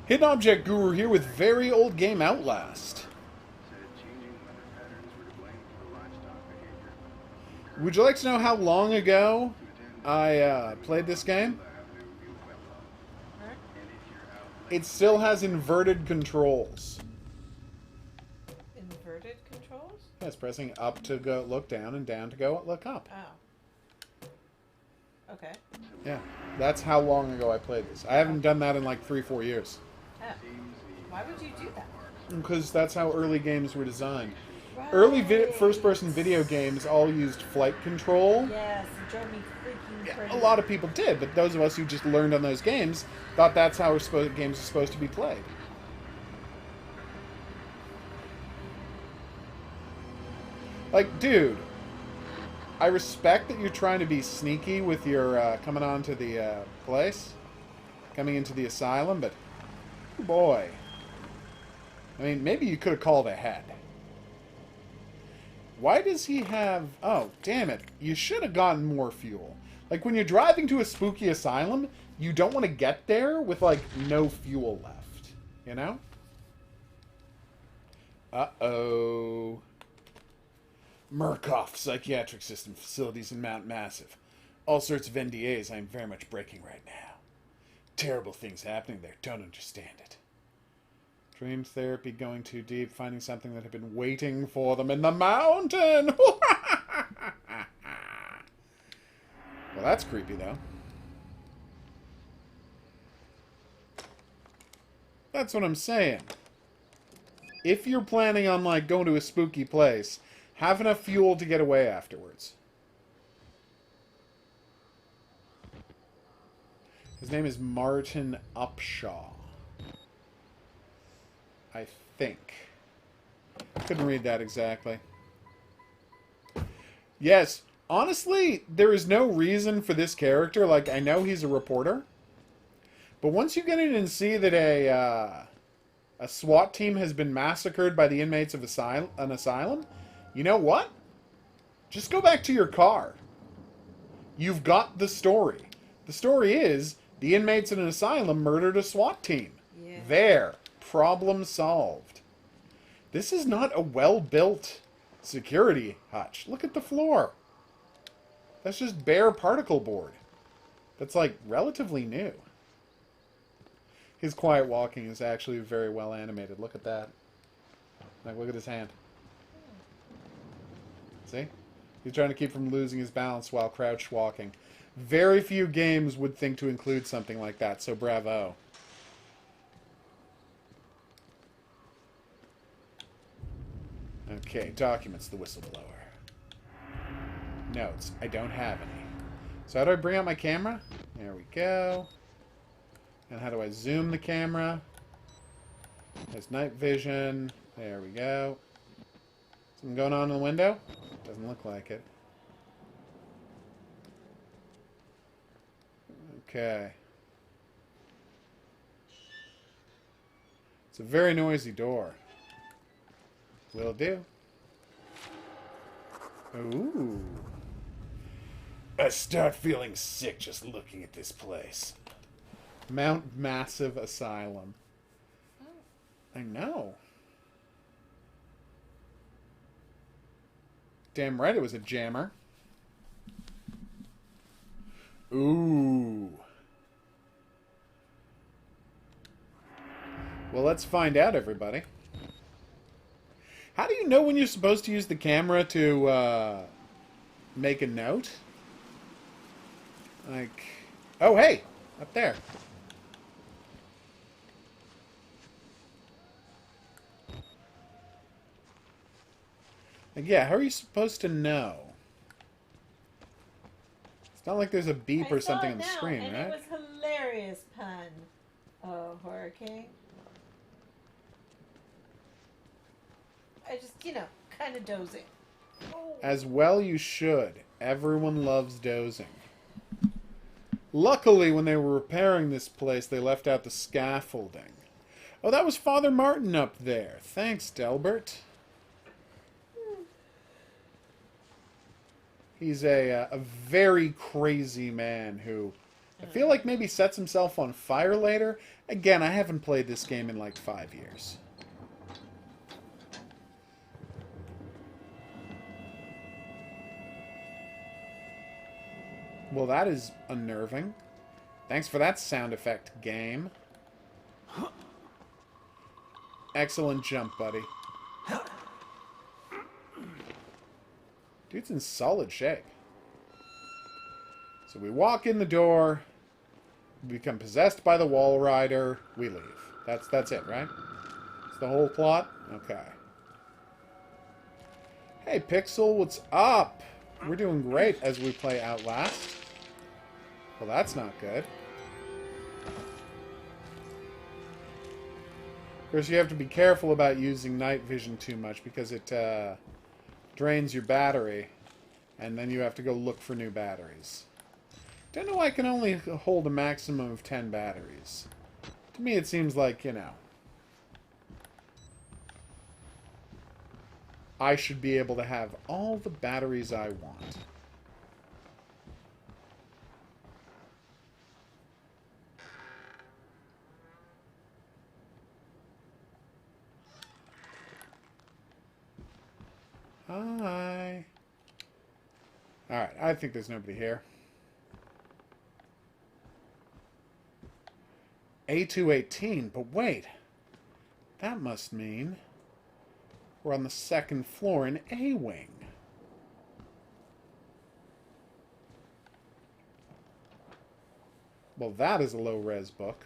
Hidden Object Guru here with very old game Outlast. Would you like to know how long ago I played this game? Huh? It still has inverted controls. Inverted controls? Yes, pressing up to go look down and down to go look up. Oh. Okay. Yeah, that's how long ago I played this. I haven't done that in like 3-4 years. Oh. Why would you do that? Because that's how early games were designed. Early Right. first-person video games all used flight control. Yes, it drove me freaking Yeah, crazy. a lot of people did, but those of us who just learned on those games thought that's how games are supposed to be played. Like, dude, I respect that you're trying to be sneaky with your coming onto the place, coming into the asylum, but oh boy, I mean, maybe you could have called ahead. Why does he have... Oh, damn it. You should have gotten more fuel. Like, when you're driving to a spooky asylum, you don't want to get there with, like, no fuel left. You know? Uh-oh. Murkoff Psychiatric System Facilities in Mount Massive. All sorts of NDAs I'm very much breaking right now. Terrible things happening there. Don't understand it. Dream therapy going too deep, finding something that had been waiting for them in the mountain. Well, that's creepy, though. That's what I'm saying. If you're planning on, like, going to a spooky place, have enough fuel to get away afterwards. His name is Martin Upshaw. I think. Couldn't read that exactly. Yes, honestly, there is no reason for this character. Like, I know he's a reporter, but once you get in and see that a SWAT team has been massacred by the inmates of an asylum, you know what? Just go back to your car. You've got the story. The story is the inmates in an asylum murdered a SWAT team. Yeah. There. Problem solved. This is not a well-built security hutch. Look at the floor. That's just bare particle board. That's, like, relatively new. His quiet walking is actually very well animated. Look at that. Like, look at his hand. See? He's trying to keep from losing his balance while crouch walking. Very few games would think to include something like that, so bravo. Okay, documents, the whistleblower. Notes, I don't have any. So how do I bring out my camera? There we go. And how do I zoom the camera? There's night vision. There we go. Something going on in the window? Doesn't look like it. Okay. It's a very noisy door. Will do. Ooh. I start feeling sick just looking at this place. Mount Massive Asylum. I know. Damn right it was a jammer. Ooh. Well, let's find out, everybody. How do you know when you're supposed to use the camera to make a note? Like, oh, hey, up there. Like, yeah, how are you supposed to know? It's not like there's a beep I or saw something it on the now, screen, and right? it was hilarious pun. Oh, Hurricane. I just, kind of dozing. Oh. As well you should. Everyone loves dozing. Luckily, when they were repairing this place, they left out the scaffolding. Oh, that was Father Martin up there. Thanks, Delbert. He's a very crazy man who I feel like maybe sets himself on fire later. Again, I haven't played this game in like 5 years. Well, that is unnerving. Thanks for that sound effect, game. Excellent jump, buddy. Dude's in solid shape. So we walk in the door, we become possessed by the wall rider, we leave. That's it, right? It's the whole plot? Okay. Hey, Pixel, what's up? We're doing great as we play Outlast. Well, that's not good. Of course, you have to be careful about using night vision too much because it drains your battery, and then you have to go look for new batteries. Don't know why I can only hold a maximum of 10 batteries. To me, it seems like, you know, I should be able to have all the batteries I want. Hi. Alright, I think there's nobody here. A218, but wait. That must mean we're on the 2nd floor in A-Wing. Well, that is a low-res book.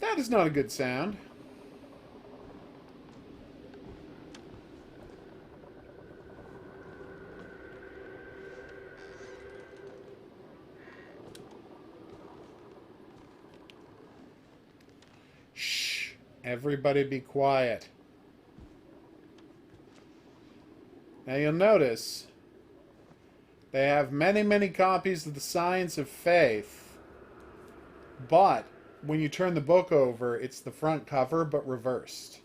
That is not a good sound. Shh. Everybody be quiet. Now you'll notice they have many, many copies of the Science of Faith, but when you turn the book over, it's the front cover, but reversed.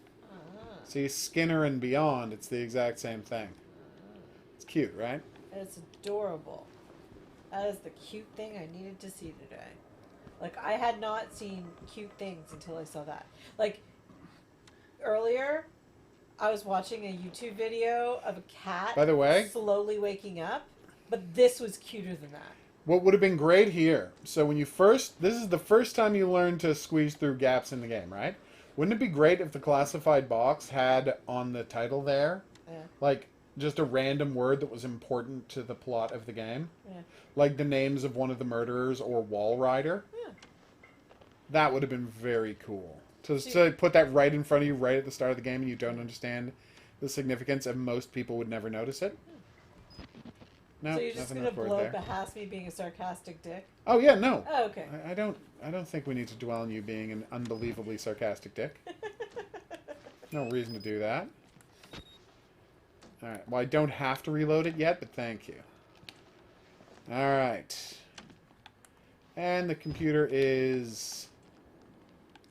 See, Skinner and Beyond, it's the exact same thing. It's cute, right? It's adorable. That is the cute thing I needed to see today. Like, I had not seen cute things until I saw that. Like, earlier, I was watching a YouTube video of a cat By the way, slowly waking up, but this was cuter than that. what would have been great here, so when you first, this is the first time you learn to squeeze through gaps in the game, right? Wouldn't it be great if the classified box had on the title there, like, just a random word that was important to the plot of the game? Yeah. Like the names of one of the murderers or Wall Rider? Yeah. That would have been very cool. To put that right in front of you right at the start of the game and you don't understand the significance and most people would never notice it. No, So you're just nothing going to to blow record there. past me being a sarcastic dick? Oh yeah, no. Oh, okay. I don't think we need to dwell on you being an unbelievably sarcastic dick. No reason to do that. Alright, well I don't have to reload it yet, but thank you. Alright. And the computer is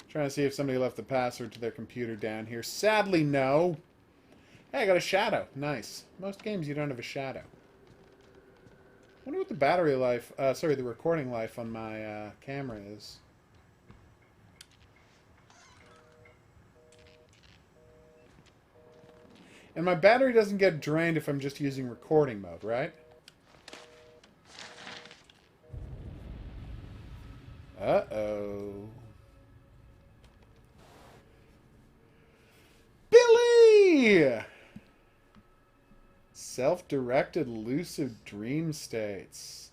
trying to see if somebody left the password to their computer down here. Sadly, no. Hey, I got a shadow. Nice. Most games you don't have a shadow. I wonder what the battery life, sorry, the recording life on my camera is. And my battery doesn't get drained if I'm just using recording mode, right? Uh-oh. Billy! Self-directed lucid dream states.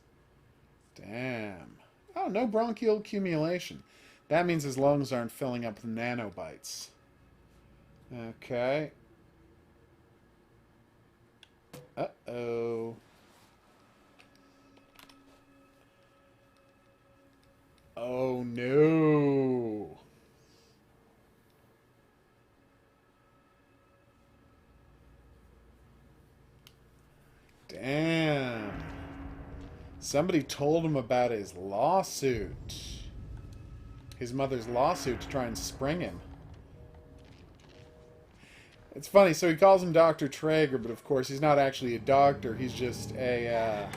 Damn. Oh, no bronchial accumulation. That means his lungs aren't filling up with nanobites. Okay. Uh-oh. Oh, no. Damn. Somebody told him about his lawsuit. his mother's lawsuit to try and spring him. It's funny, so he calls him Dr. Traeger, but of course he's not actually a doctor. He's just a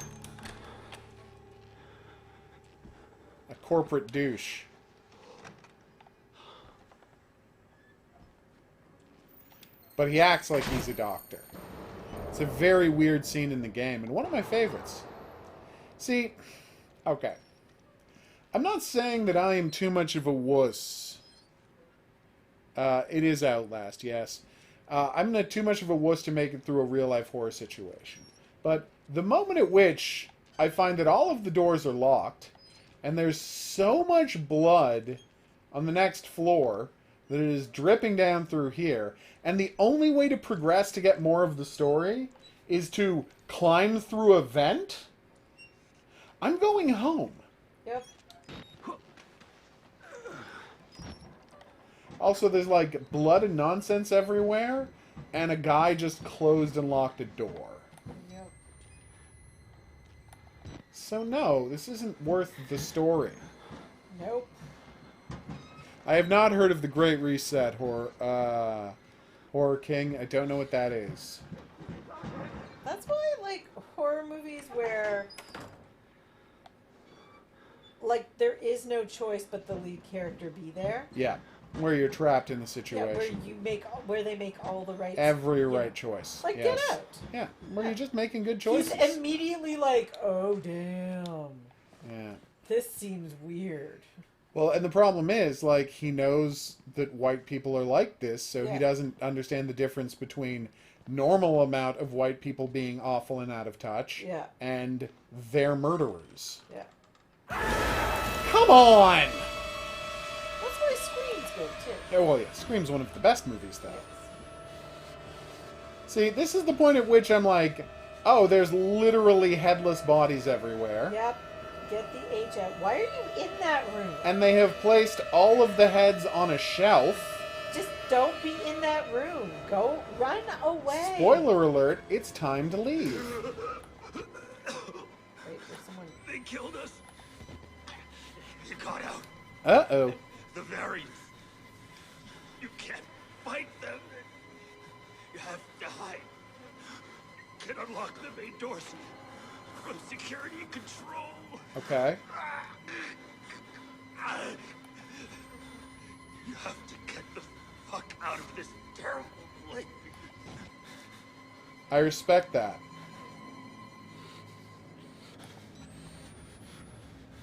corporate douche. But he acts like he's a doctor. It's a very weird scene in the game, and one of my favorites. See, okay. I'm not saying that I am too much of a wuss. It is Outlast, yes. I'm not too much of a wuss to make it through a real-life horror situation. But the moment at which I find that all of the doors are locked, and there's so much blood on the next floor that it is dripping down through here, and the only way to progress to get more of the story is to climb through a vent, I'm going home. Yep. Also, there's like blood and nonsense everywhere, and a guy just closed and locked a door. Yep. So no, this isn't worth the story. Nope. I have not heard of the Great Reset Horror King. I don't know what that is. That's why I like horror movies where, like, there is no choice but the lead character be there. Yeah, where you're trapped in the Yeah, situation. where they make all the right Every right choice. Like yes. Get Out. Yeah, where you're just making good He's choices. immediately like, oh damn, Yeah. this seems weird. Well, and the problem is, like, he knows that white people are like this, so he Yeah. doesn't understand the difference between normal amount of white people being awful and out of touch Yeah. and they're murderers. Yeah. Come on! That's why Scream's good too. Yeah, well, yeah, Scream's one of the best movies, though. Yes. See, this is the point at which I'm like, oh, there's literally headless bodies everywhere. Yep. Get the H out. Why are you in that room? And they have placed all of the heads on a shelf. Just don't be in that room. Go run away. Spoiler alert, it's time to leave. Wait, there's someone. They killed us. You got out. Uh-oh. The variants. You can't fight them. You have to hide. You can unlock the main doors from security control. Okay. You have to get the fuck out of this terrible place. I respect that.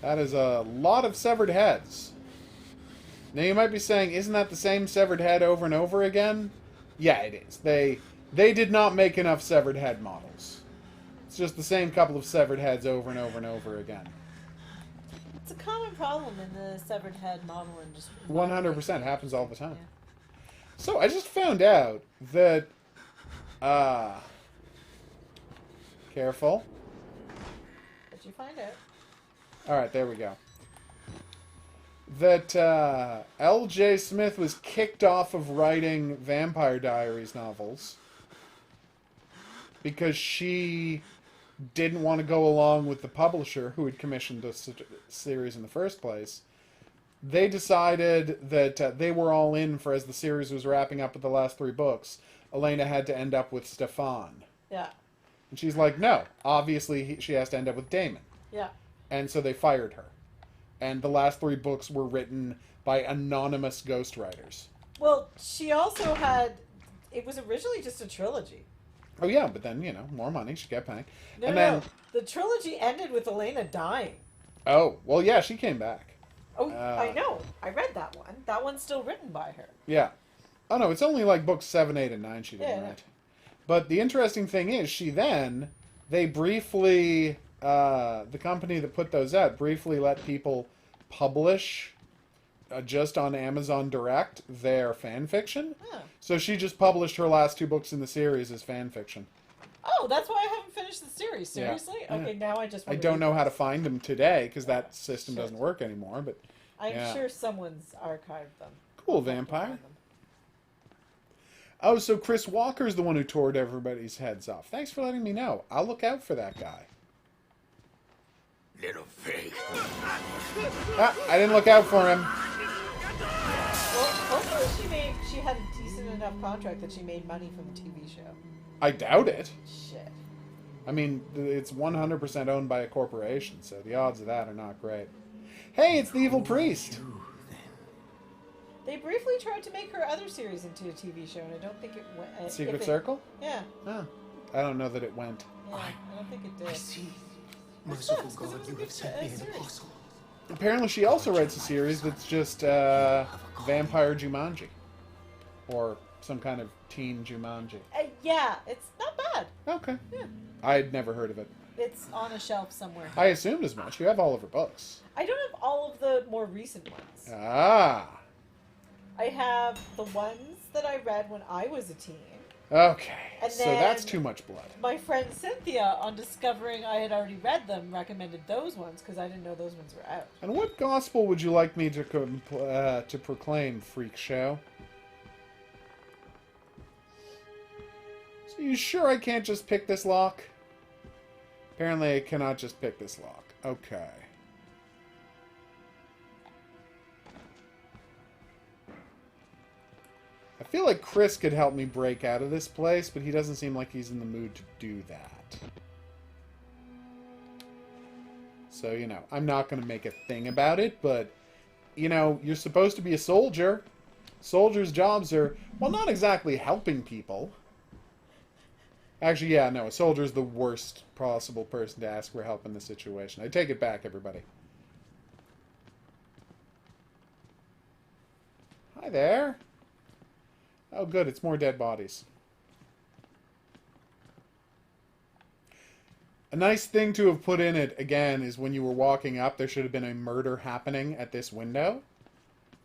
That is a lot of severed heads. Now you might be saying, isn't that the same severed head over and over again? Yeah, it is. They did not make enough severed head models. It's just the same couple of severed heads over and over and over again. It's a common problem in the severed head model industry. 100% happens all the time. Yeah. So I just found out that, careful. Did you find it? Alright, there we go. That L.J. Smith was kicked off of writing Vampire Diaries novels because she didn't want to go along with the publisher who had commissioned the series in the first place. They decided that they were all in for, as the series was wrapping up with the last 3 books, Elena had to end up with Stefan. Yeah. And she's like, no, obviously she has to end up with Damon. Yeah. And so they fired her. And the last 3 books were written by anonymous ghostwriters. Well, she also had. It was originally just a trilogy. Oh yeah, but then, you know, more money, she kept paying. No, and no, then, no. The trilogy ended with Elena dying. oh, well yeah, she came back. Oh, I know. I read that one. That one's still written by her. Yeah. Oh no, it's only like books 7, 8, and 9 she didn't Yeah. write. But the interesting thing is, they briefly, the company that put those out, briefly let people publish just on Amazon Direct their fan fiction. Huh. So she just published her last 2 books in the series as fan fiction. Oh, that's why I haven't finished the series. Yeah. Seriously? Yeah. Okay, now I just. I want don't read know how to those. find them today because that system Shit. doesn't work anymore. But I'm yeah. sure someone's archived them. Cool, I'll have to vampire. find them. Oh, so Chris Walker's the one who tore everybody's heads off. Thanks for letting me know. I'll look out for that guy. Little pig. Ah, I didn't look out for him. enough contract that she made money from the TV show. I doubt it. Shit. I mean, it's 100% owned by a corporation, so the odds of that are not great. Hey, it's the evil priest! They briefly tried to make her other series into a TV show, and I don't think it went. Secret Circle? Yeah. Oh, I don't know that it went. Yeah, I don't think it did. I see. Sucks, Merciful 'cause it God, was a you good have sent me an series. apostle. Apparently she also writes a series that's just Vampire Jumanji. Or some kind of teen Jumanji. Yeah, it's not bad. Okay. Yeah. I'd never heard of it. It's on a shelf somewhere. I assumed as much. You have all of her books. I don't have all of the more recent ones. Ah. I have the ones that I read when I was a teen. Okay. And So then- that's too much blood. My friend Cynthia, on discovering I had already read them, recommended those ones because I didn't know those ones were out. And what gospel would you like me to proclaim, freak show? So you sure I can't just pick this lock? Apparently I cannot just pick this lock. Okay. I feel like Chris could help me break out of this place, but he doesn't seem like he's in the mood to do that. So, you know, I'm not going to make a thing about it, but, you know, you're supposed to be a soldier. Soldiers' jobs are, well, not exactly helping people. Actually, yeah, no, a soldier's the worst possible person to ask for help in this situation. I take it back, everybody. Hi there. Oh, good, it's more dead bodies. A nice thing to have put in it, again, is when you were walking up, there should have been a murder happening at this window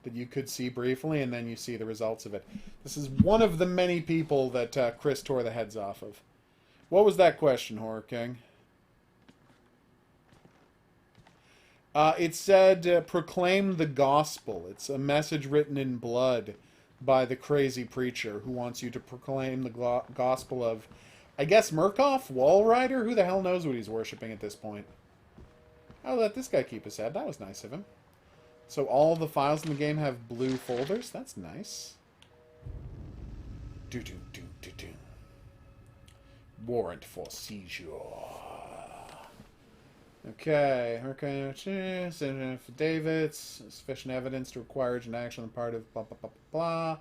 that you could see briefly, and then you see the results of it. This is one of the many people that Chris tore the heads off of. What was that question, Horror King? It said, proclaim the gospel. It's a message written in blood by the crazy preacher who wants you to proclaim the gospel of, I guess, Murkoff? Wall Rider? Who the hell knows what he's worshipping at this point? I'll let this guy keep his head. That was nice of him. So all the files in the game have blue folders? That's nice. Do-do-do-do-do. Warrant for seizure. Okay. Okay. Affidavits. Sufficient evidence to require urgent action on the part of blah, blah, blah, blah, blah.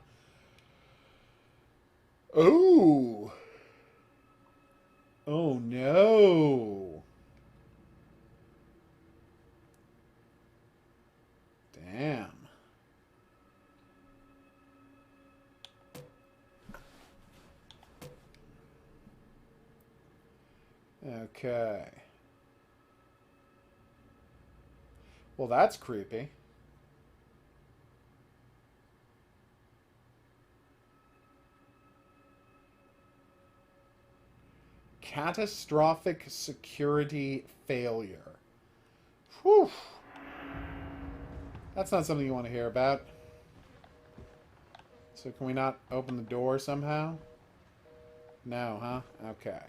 Oh. Oh, no. Damn. Okay. Well, that's creepy. Catastrophic security failure. Whew. That's not something you want to hear about. So can we not open the door somehow? No, huh? Okay.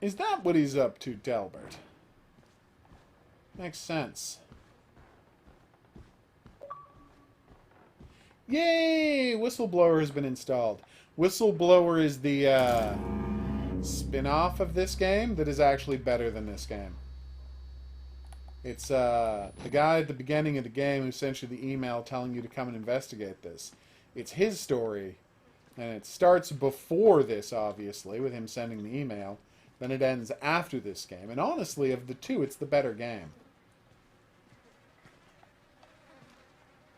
Is that what he's up to, Delbert? Makes sense. Yay! Whistleblower has been installed. Whistleblower is the spin-off of this game that is actually better than this game. It's the guy at the beginning of the game who sent you the email telling you to come and investigate this. It's his story, and it starts before this, obviously, with him sending the email. Then it ends after this game. And honestly, of the two, it's the better game.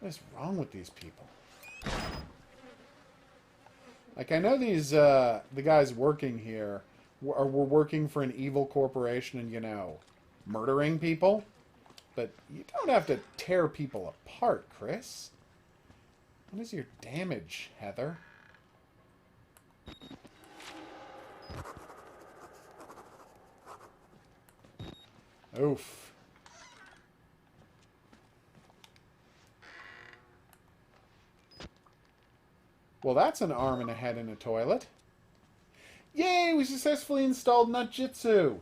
What is wrong with these people? Like, I know these, the guys working here were working for an evil corporation and, you know, murdering people. But you don't have to tear people apart, Chris. What is your damage, Heather? Oof. Well, that's an arm and a head in a toilet. Yay! We successfully installed Nutjitsu!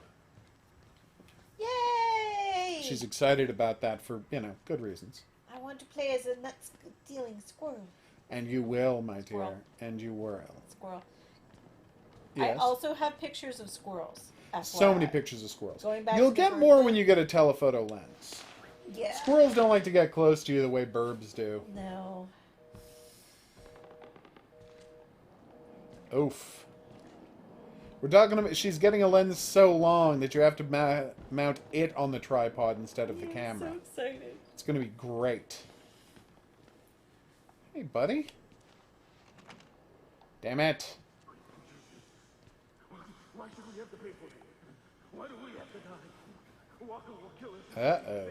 Yay! she's excited about that for, good reasons. I want to play as a nut-stealing squirrel. And you will, my Squirrel. dear. And you will. Squirrel. Yes. I also have pictures of squirrels. So many FYI. pictures of squirrels. Going back You'll to get the more bird when thing. you get a telephoto lens. Yeah. Squirrels don't like to get close to you the way burbs do. No. Oof. We're talking about she's getting a lens so long that you have to mount it on the tripod instead of the camera. I'm so excited. It's going to be great. Hey, buddy. Damn it. Why should we have to pay for it? Why do we have to die? Walker will kill us. Uh-oh.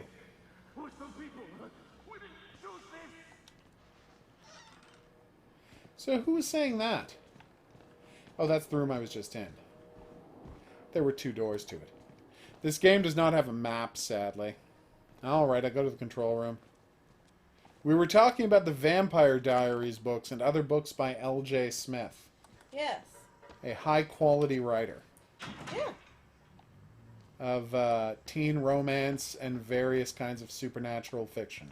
We're some people. We didn't choose this. So who was saying that? Oh, that's the room I was just in. There were 2 doors to it. This game does not have a map, sadly. Alright, I go to the control room. We were talking about the Vampire Diaries books and other books by L.J. Smith. Yes. A high-quality writer Yeah. of teen romance and various kinds of supernatural fiction.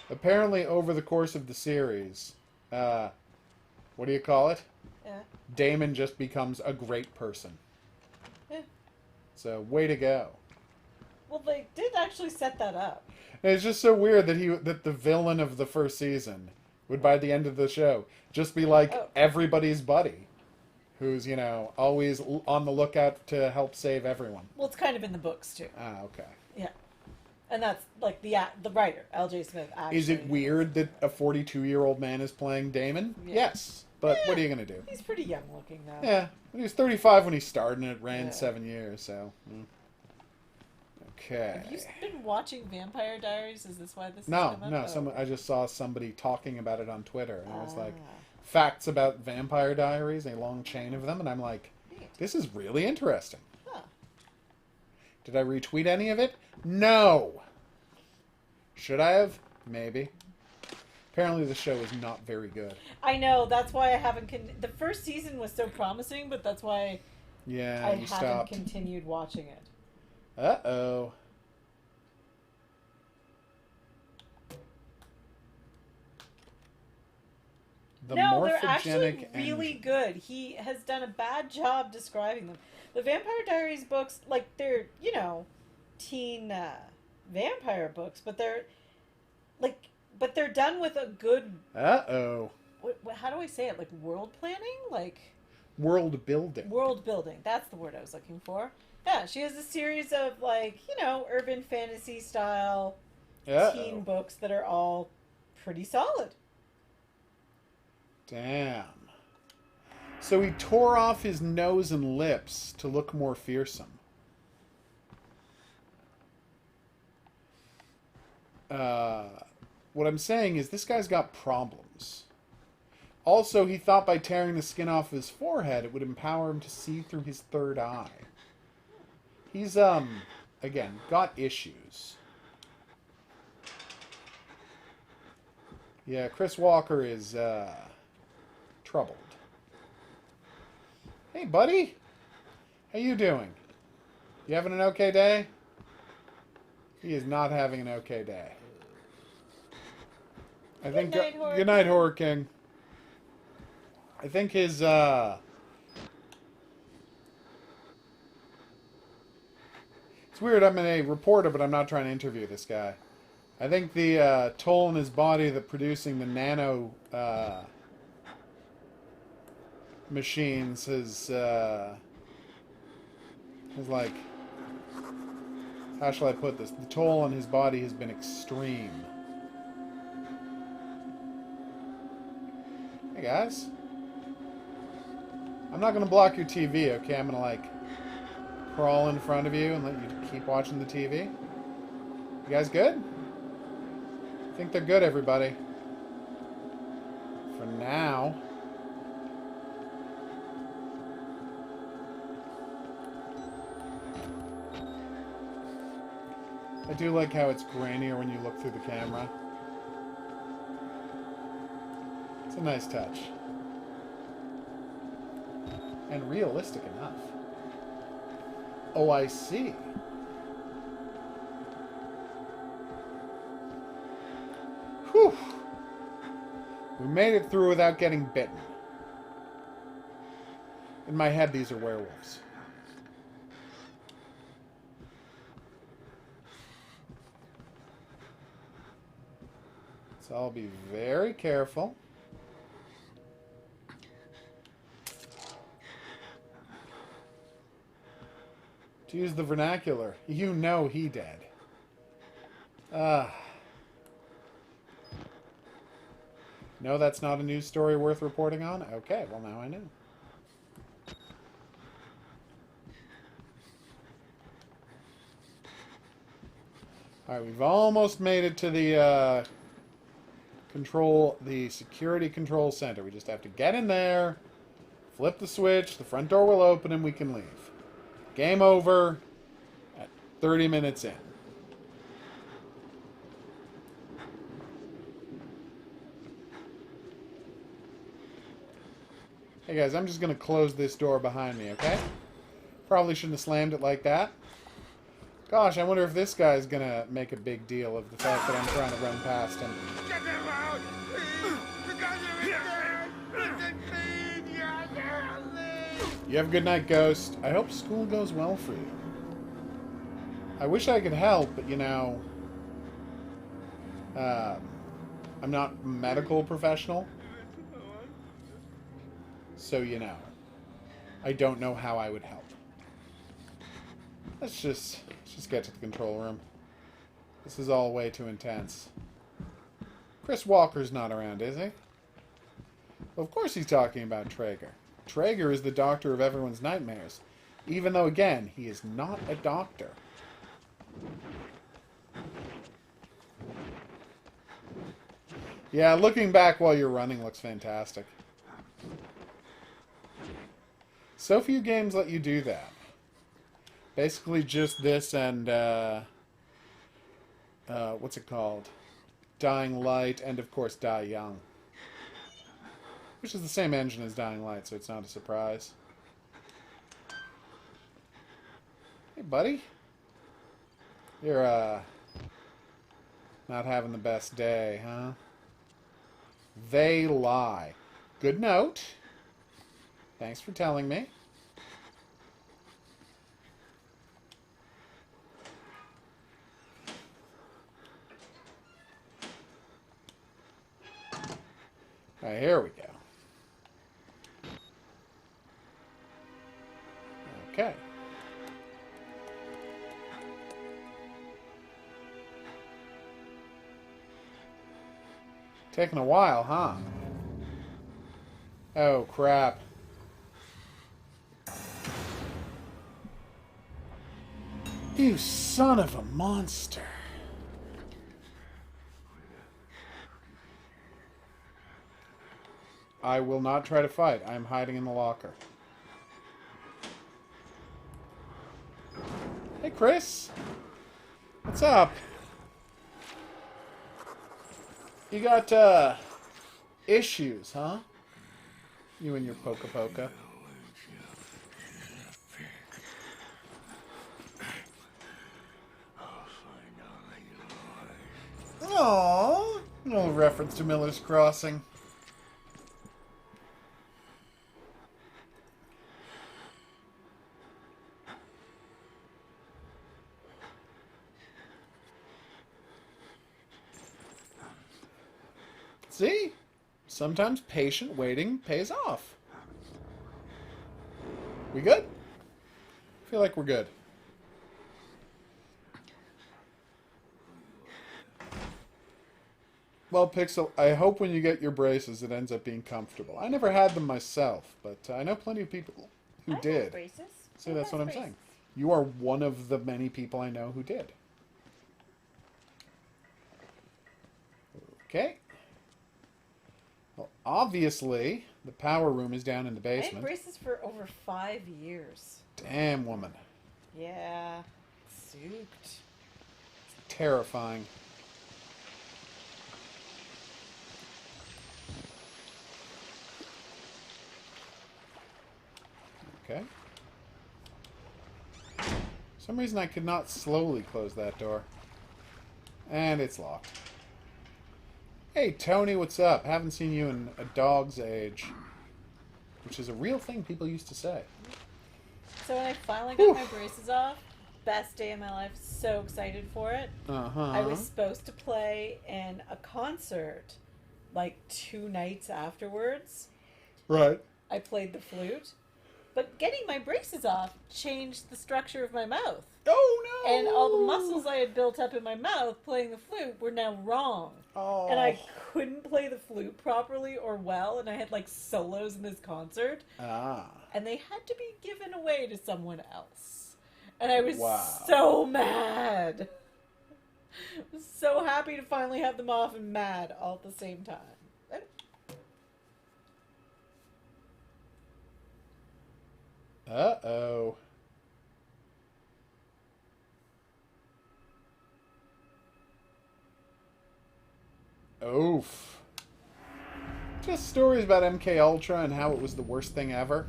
Apparently, over the course of the series, what do you call it? Yeah. Damon just becomes a great person. Yeah. So, way to go. Well, they did actually set that up. And it's just so weird that the villain of the first season would, by the end of the show, just be like everybody's buddy, who's always on the lookout to help save everyone. Well, it's kind of in the books too. Ah, okay. Yeah. And that's like the writer, L.J. Smith. Actually, Is it weird that a 42-year-old man is playing Damon? Yeah. Yes, but what are you gonna do? He's pretty young looking now. Yeah, he was 35 when he started, and it ran Yeah. 7 years. So, okay. Have you been watching Vampire Diaries? Is this why this? No, has come no. up? Oh. I just saw somebody talking about it on Twitter, and I was like, Ah. facts about Vampire Diaries, a long chain of them, and I'm like, this is really interesting. Huh. Did I retweet any of it? No. Should I have? Maybe. Apparently the show is not very good. I know. That's why I haven't. The first season was so promising, but that's why Yeah, I you haven't stopped. continued watching it. Uh-oh. The No, they're morphogenic actually really engine. good. He has done a bad job describing them. The Vampire Diaries books, like they're teen vampire books, but they're done with a good. Uh-oh. How do I say it? Like world planning, like World building. world building. That's the word I was looking for. Yeah, she has a series of urban fantasy style teen Uh-oh. books that are all pretty solid. Damn. So he tore off his nose and lips to look more fearsome. What I'm saying is this guy's got problems. Also, he thought by tearing the skin off his forehead, it would empower him to see through his third eye. He's, again, got issues. Yeah, Chris Walker is, troubled. Hey, buddy. How you doing? You having an okay day? He is not having an okay day. I think... night, Horror Good night, King. Horror King. I think his, It's weird, I'm a reporter, but I'm not trying to interview this guy. I think the toll in his body that producing the nano machines has like, how shall I put this? The toll on his body has been extreme. Hey guys. I'm not going to block your TV, okay? I'm going to like crawl in front of you and let you keep watching the TV. You guys good? I think they're good, everybody. For now. I do like how it's grainier when you look through the camera. It's a nice touch. And realistic enough. Oh, I see. Whew. We made it through without getting bitten. In my head, these are werewolves. So I'll be very careful. To use the vernacular, you know he dead. No, that's not a news story worth reporting on? Okay, well now I know. Alright, we've almost made it to the the security control center. We just have to get in there, flip the switch, the front door will open, and we can leave. Game over at 30 minutes in. Hey guys, I'm just going to close this door behind me, okay? Probably shouldn't have slammed it like that. Gosh, I wonder if this guy's going to make a big deal of the fact that I'm trying to run past him. Get him out! You have a good night, Ghost. I hope school goes well for you. I wish I could help, but you know, I'm not a medical professional. So, you know, I don't know how I would help. Let's just get to the control room. This is all way too intense. Chris Walker's not around, is he? Well, of course he's talking about Traeger. Traeger is the doctor of everyone's nightmares, even though, again, he is not a doctor. Yeah, looking back while you're running looks fantastic. So few games let you do that. Basically just this and, what's it called? Dying Light and, of course, Die Young. Which is the same engine as Dying Light, so it's not a surprise. Hey, buddy. You're, not having the best day, huh? They lie. Good note. Thanks for telling me. Alright, here we go. Okay. Taking a while, huh? Oh, crap. You son of a monster. I will not try to fight. I am hiding in the locker. Hey, Chris. What's up? You got, issues, huh? You and your poka-poka. Aww. No reference to Miller's Crossing. See? Sometimes patient waiting pays off. We good? I feel like we're good. Well, Pixel, I hope when you get your braces it ends up being comfortable. I never had them myself, but I know plenty of people who did. Braces. So that's what I'm saying. You are one of the many people I know who did. Okay. Well, obviously, the power room is down in the I had basement. braces for over 5 years. Damn, woman. Yeah. Souped. Terrifying. Okay. For some reason I could not slowly close that door. And it's locked. Hey, Tony, what's up? Haven't seen you in a dog's age. Which is a real thing people used to say. So when I finally got my braces off, best day of my life, so excited for it. I was supposed to play in a concert like 2 nights afterwards. Right. I played the flute. But getting my braces off changed the structure of my mouth. Oh, no! And all the muscles I had built up in my mouth playing the flute were now wrong. Oh. And I couldn't play the flute properly or well, and I had like solos in this concert. Ah. And they had to be given away to someone else. And I was Wow. so mad. I was so happy to finally have them off and mad all at the same time. Uh-oh. Oof. Just stories about MK Ultra and how it was the worst thing ever.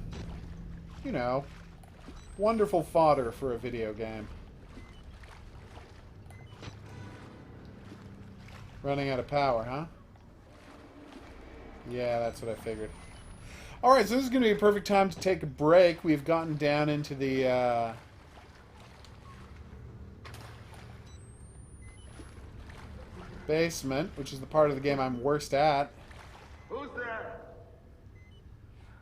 You know, wonderful fodder for a video game. Running out of power, huh? Yeah, that's what I figured. Alright, so this is going to be a perfect time to take a break. We've gotten down into the, basement, which is the part of the game I'm worst at. Who's there?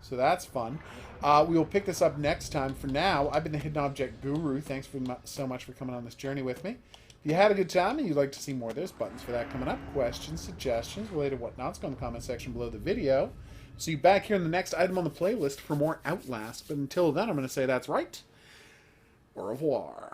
So that's fun. We will pick this up next time. For now, I've been the Hidden Object Guru. Thanks so much for coming on this journey with me. If you had a good time and you'd like to see more, there's buttons for that coming up. Questions, suggestions, related whatnots, go in the comment section below the video. See you back here in the next item on the playlist for more Outlast. But until then, I'm going to say that's right. Au revoir.